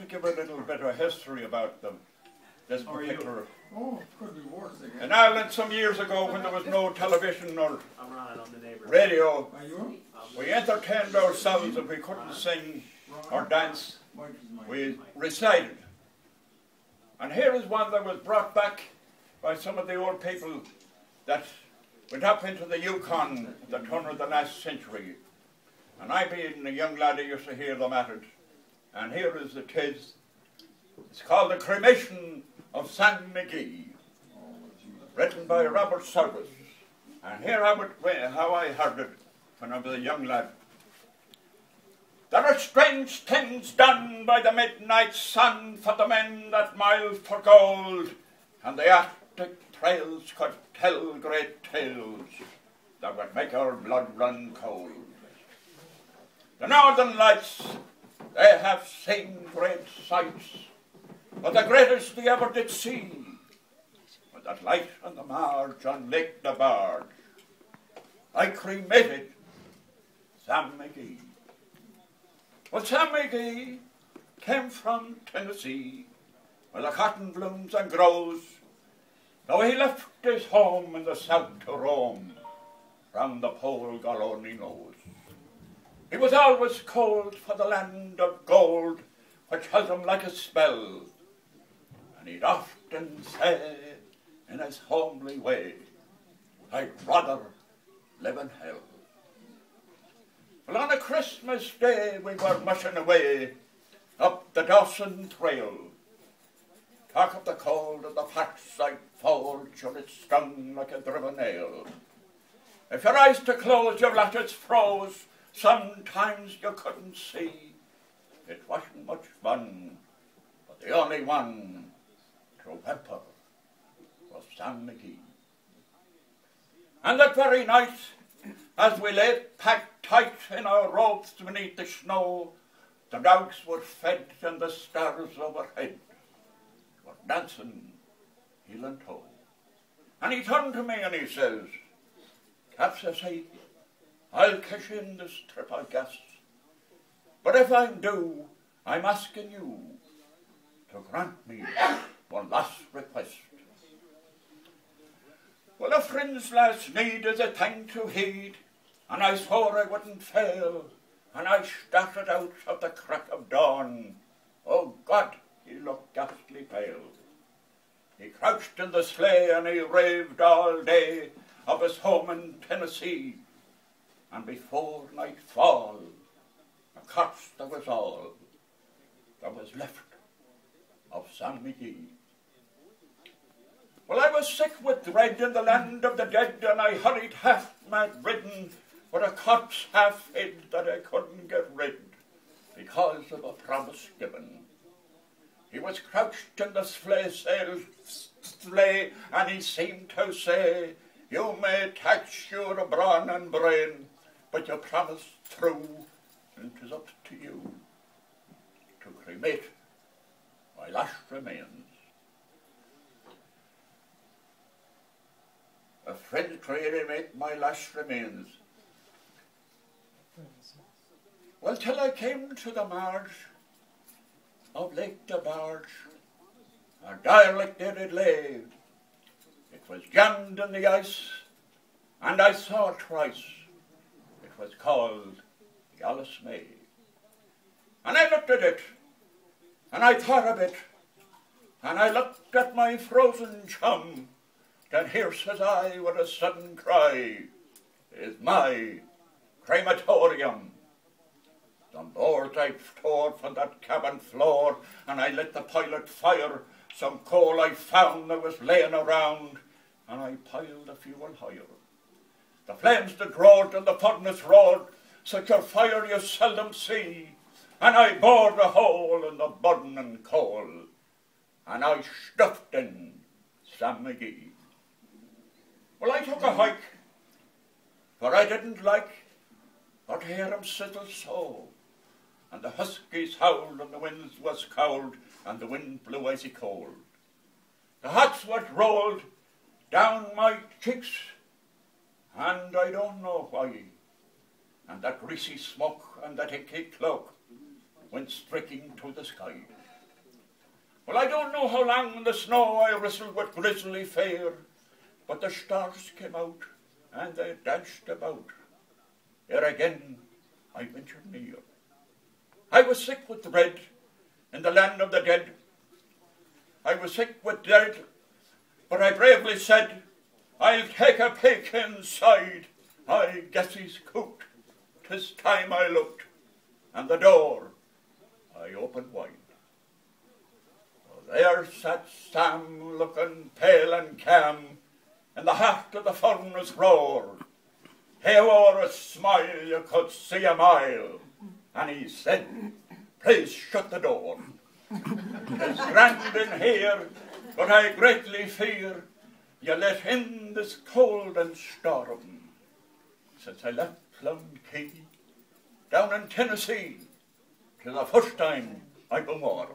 to give a little bit of history about them. This particular. Oh, it could be worse again. In Ireland, some years ago, when there was no television or the radio, Are you? we entertained ourselves. If we couldn't sing or dance, we recited. And here is one that was brought back by some of the old people that went up into the Yukon at the turn of the last century. And I, being a young lad, I used to hear them at it. And here is the tis. It's called The Cremation of St. McGee, written by Robert Service. And here how I heard it when I was a young lad. There are strange things done by the midnight sun for the men that mile for gold, and the Arctic trails could tell great tales that would make our blood run cold. The Northern Lights, they have seen great sights, but the greatest they ever did see was that light on the marge on Lake Nabarge. I cremated Sam McGee. Well, Sam McGee came from Tennessee, where the cotton blooms and grows, though he left his home in the south to roam, from the pole God only knows. He was always cold for the land of gold, which held him like a spell, and he'd often say, in his homely way, I'd rather live in hell. Well, on a Christmas day we were mushing away up the Dawson Trail. Talk of the cold of the fat side fold, sure it stung like a driven nail. If your eyes to close, your lattice froze, sometimes you couldn't see. It wasn't much fun, but the only one to whimper was Sam McGee. And that very night, as we lay packed tight in our robes beneath the snow, the dogs were fed and the stars overhead were dancing heel and toe. And he turned to me and he says, "Cap," says he, "I'll cash in this trip, I guess. But if I do, I'm asking you to grant me one last request." Well, a friend's last need is a thing to heed, and I swore I wouldn't fail, and I started out of the crack of dawn. Oh God, he looked ghastly pale. He crouched in the sleigh and he raved all day of his home in Tennessee, and before nightfall, a corpse that was all that was left of Sam McGee. Well, I was sick with dread in the land of the dead, and I hurried half-mad ridden with a corpse half hid that I couldn't get rid because of a promise given. He was crouched in the sleigh, and he seemed to say, "You may tax your brawn and brain, but you promised true, and 'tis up to you to cremate my last remains." A friend cremate my last remains. Well, till I came to the marge of Lake Nabarge, a derelict there it lay. It was jammed in the ice, and I saw it twice. It was called the Alice May. And I looked at it, and I thought of it, and I looked at my frozen chum. Then here says I with a sudden cry, "Is my crematorium." The boards I tore from that cabin floor, and I lit the pilot fire. Some coal I found that was laying around, and I piled the fuel higher. The flames that roared and the furnace roared, such a fire you seldom see, and I bored a hole in the burning coal, and I stuffed in Sam McGee. Well, I took a hike, for I didn't like but to hear him sizzle so, and the huskies howled, and the winds was cold, and the wind blew icy cold. The hot sweat rolled down my cheeks, and I don't know why, and that greasy smoke and that icky cloak went streaking to the sky. Well, I don't know how long in the snow I wrestled with grisly fear, but the stars came out and they danced about. Ere again I ventured near. I was sick with dread in the land of the dead. I was sick with dread, but I bravely said, I'll take a peek inside. I guess he's cooped. 'Tis time I looked, and the door I opened wide. Well, there sat Sam, looking pale and calm, in the heart of the furnace roar. He wore a smile you could see a mile, and he said, please shut the door. 'Tis grand in here, but I greatly fear you let in this cold and storm. Since I left Key down in Tennessee, 'tis the first time I've been warm.